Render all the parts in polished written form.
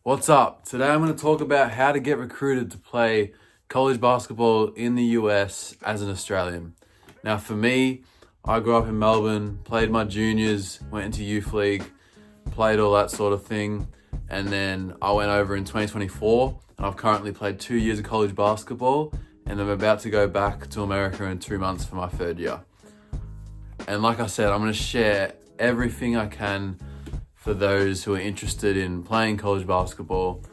What's up? Today I'm going to talk about how to get recruited to play college basketball in the US as an Australian. Now for me, I grew up in Melbourne, played my juniors, went into youth league, played all that sort of thing, and then I went over in 2024 and I've currently played 2 years of college basketball and I'm about to go back to America in 2 months for my third year. And like I said, I'm going to share everything I can for those who are interested in playing college basketball.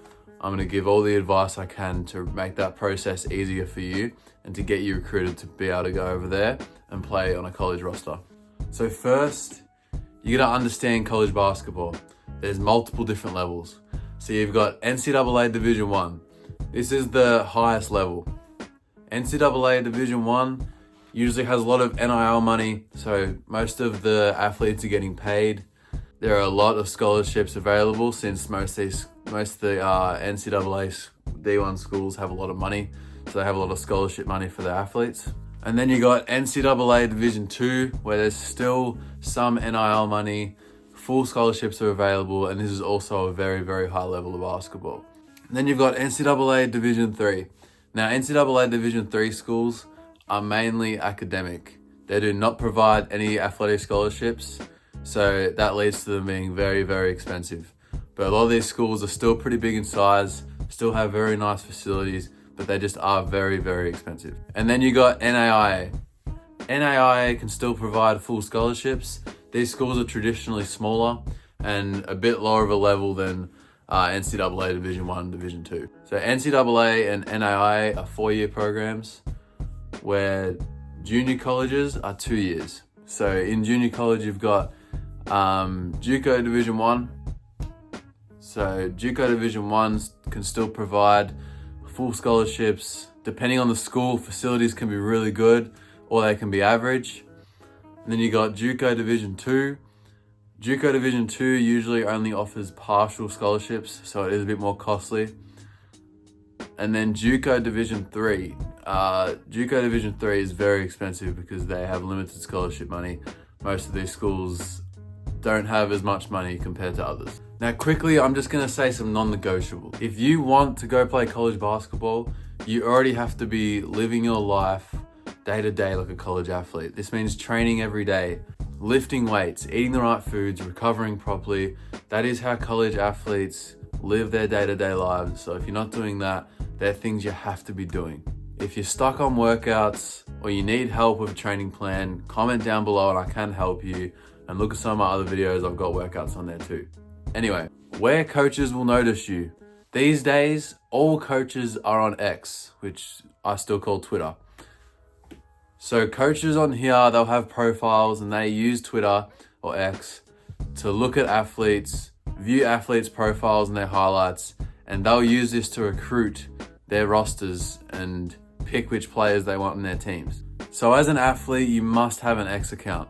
I'm going to give all the advice I can to make that process easier for you and to get you recruited to be able to go over there and play on a college roster. So first, you got to understand college basketball. There's multiple different levels. So you've got NCAA Division 1. This is the highest level. NCAA Division 1 usually has a lot of NIL money, so most of the athletes are getting paid. There are a lot of scholarships available since most of the NCAA D1 schools have a lot of money, so they have a lot of scholarship money for their athletes. And then you got NCAA Division 2, where there's still some NIL money, full scholarships are available, and this is also a very, very high level of basketball. And then you've got NCAA Division 3. Now, NCAA Division 3 schools are mainly academic. They do not provide any athletic scholarships, so that leads to them being very, very expensive. But a lot of these schools are still pretty big in size, still have very nice facilities, but they just are very, very expensive. And then you got NAIA. NAIA can still provide full scholarships. These schools are traditionally smaller and a bit lower of a level than NCAA Division 1, Division 2. So NCAA and NAIA are 4-year programs where junior colleges are 2 years. So in junior college, you've got JUCO Division 1. So JUCO Division 1 can still provide full scholarships. Depending on the school, facilities can be really good or they can be average. And then you got JUCO Division 2. JUCO Division 2 usually only offers partial scholarships, so it is a bit more costly. And then JUCO Division 3. JUCO Division 3 is very expensive because they have limited scholarship money. Most of these schools don't have as much money compared to others. Now quickly, I'm just gonna say some non-negotiables. If you want to go play college basketball, you already have to be living your life day to day like a college athlete. This means training every day, lifting weights, eating the right foods, recovering properly. That is how college athletes live their day-to-day lives. So if you're not doing that, there are things you have to be doing. If you're stuck on workouts or you need help with a training plan, comment down below and I can help you. And look at some of my other videos, I've got workouts on there too. Anyway, where coaches will notice you. These days, all coaches are on X, which I still call Twitter. So coaches on here, they'll have profiles and they use Twitter or X to look at athletes, view athletes' profiles and their highlights, and they'll use this to recruit their rosters and pick which players they want in their teams. So as an athlete, you must have an X account.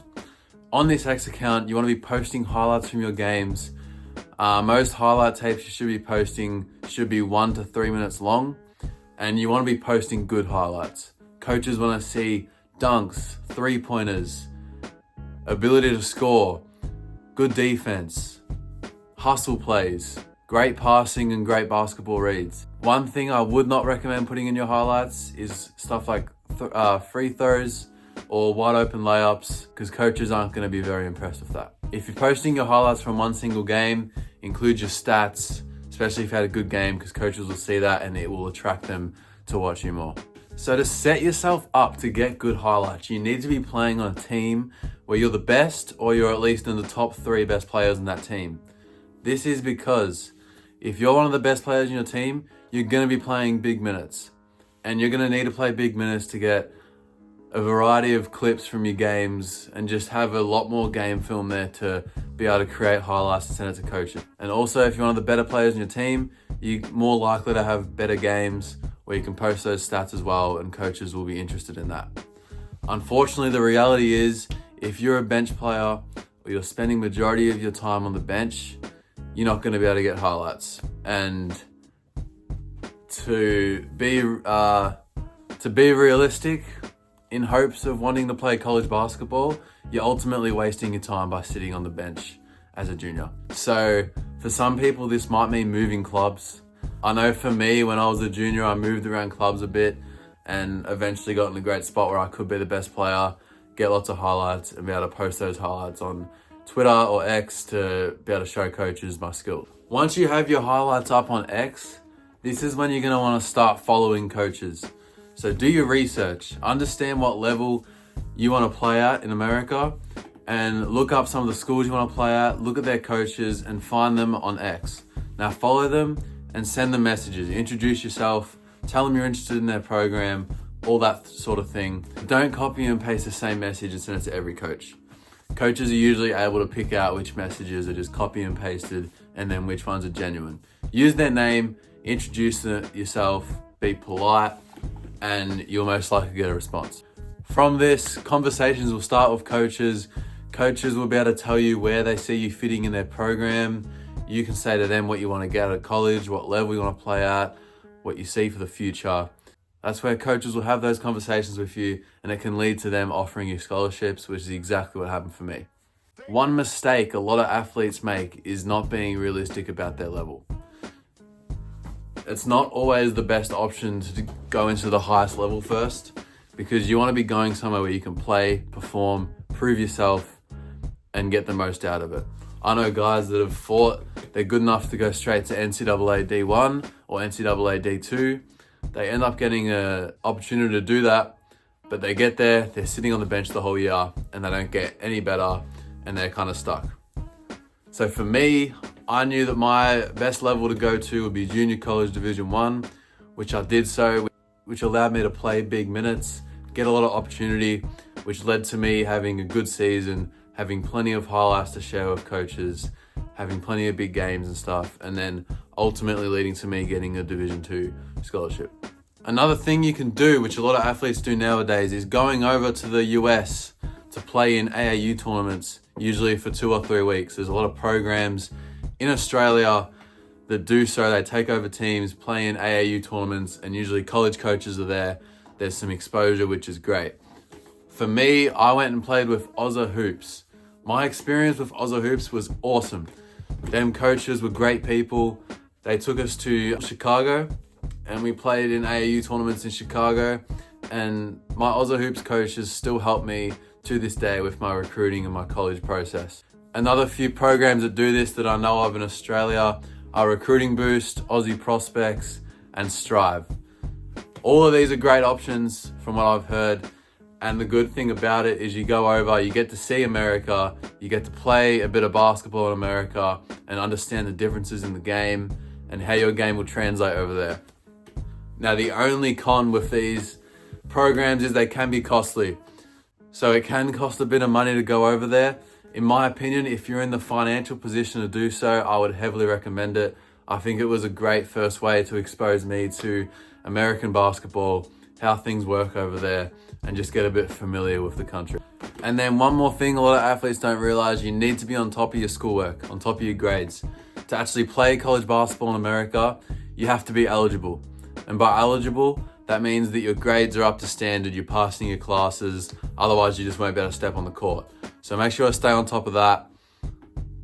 On this X account, you want to be posting highlights from your games. Most highlight tapes you should be posting should be 1 to 3 minutes long, and you want to be posting good highlights. Coaches want to see dunks, 3-pointers, ability to score, good defense, hustle plays, great passing and great basketball reads. One thing I would not recommend putting in your highlights is stuff like free throws or wide open layups, because coaches aren't going to be very impressed with that. If you're posting your highlights from one single game, include your stats, especially if you had a good game, because coaches will see that and it will attract them to watch you more. So to set yourself up to get good highlights, you need to be playing on a team where you're the best or you're at least in the top 3 best players in that team. This is because if you're one of the best players in your team, you're going to be playing big minutes. And you're going to need to play big minutes to get a variety of clips from your games and just have a lot more game film there to be able to create highlights and send it to coaches. And also, if you're one of the better players in your team, you're more likely to have better games where you can post those stats as well, and coaches will be interested in that. Unfortunately, the reality is if you're a bench player or you're spending majority of your time on the bench, you're not going to be able to get highlights. And to be realistic, in hopes of wanting to play college basketball, you're ultimately wasting your time by sitting on the bench as a junior. So For some people, this might mean moving clubs. I know for me, when I was a junior, I moved around clubs a bit and eventually got in a great spot where I could be the best player, get lots of highlights, and be able to post those highlights on Twitter or X to be able to show coaches my skills. Once you have your highlights up on X, this is when you're going to want to start following coaches. So do your research, understand what level you want to play at in America, and look up some of the schools you want to play at, look at their coaches and find them on X. Now follow them and send them messages, introduce yourself, tell them you're interested in their program, all that sort of thing. Don't copy and paste the same message and send it to every coach. Coaches are usually able to pick out which messages are just copy and pasted and then which ones are genuine. Use their name, introduce yourself, be polite, and you'll most likely get a response. From this, conversations will start with coaches. Coaches will be able to tell you where they see you fitting in their program. You can say to them what you want to get out of college, what level you want to play at, what you see for the future. That's where coaches will have those conversations with you, and it can lead to them offering you scholarships, which is exactly what happened for me. One mistake a lot of athletes make is not being realistic about their level. It's not always the best option to go into the highest level first, because you want to be going somewhere where you can play, perform, prove yourself, and get the most out of it. I know guys that have thought they're good enough to go straight to NCAA D1 or NCAA D2. They end up getting an opportunity to do that, but they get there, they're sitting on the bench the whole year, and they don't get any better, and they're kind of stuck. So for me, I knew that my best level to go to would be Junior College Division 1, which I did so, which allowed me to play big minutes, get a lot of opportunity, which led to me having a good season, having plenty of highlights to share with coaches, having plenty of big games and stuff, and then ultimately leading to me getting a Division 2 scholarship. Another thing you can do, which a lot of athletes do nowadays, is going over to the US to play in AAU tournaments, usually for 2 or 3 weeks. There's a lot of programs in Australia that do so. They take over teams, play in AAU tournaments, and usually college coaches are there. There's some exposure, which is great. For me, I went and played with Aussie Hoops. My experience with Aussie Hoops was awesome. Them coaches were great people. They took us to Chicago and we played in AAU tournaments in Chicago, and my Aussie Hoops coaches still help me to this day with my recruiting and my college process. Another few programs that do this that I know of in Australia are Recruiting Boost, Aussie Prospects, and Strive. All of these are great options from what I've heard. And the good thing about it is you go over, you get to see America, you get to play a bit of basketball in America and understand the differences in the game and how your game will translate over there. Now, the only con with these programs is they can be costly. So it can cost a bit of money to go over there. In my opinion, if you're in the financial position to do so, I would heavily recommend it. I think it was a great first way to expose me to American basketball, how things work over there, and just get a bit familiar with the country. And then one more thing a lot of athletes don't realize, you need to be on top of your schoolwork, on top of your grades. To actually play college basketball in America, you have to be eligible. And by eligible, that means that your grades are up to standard, you're passing your classes, otherwise you just won't be able to step on the court. So make sure to stay on top of that,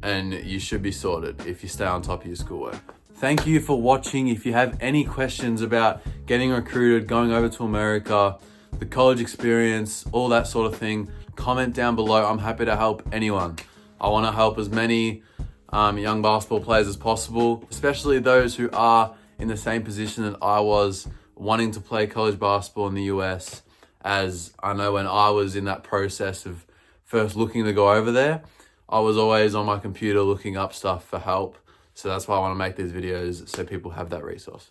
and you should be sorted if you stay on top of your schoolwork. Thank you for watching. If you have any questions about getting recruited, going over to America, the college experience, all that sort of thing, comment down below. I'm happy to help anyone. I want to help as many young basketball players as possible, especially those who are in the same position that I was, wanting to play college basketball in the US. As I know when I was in that process of first looking to go over there, I was always on my computer looking up stuff for help. So that's why I want to make these videos, so people have that resource.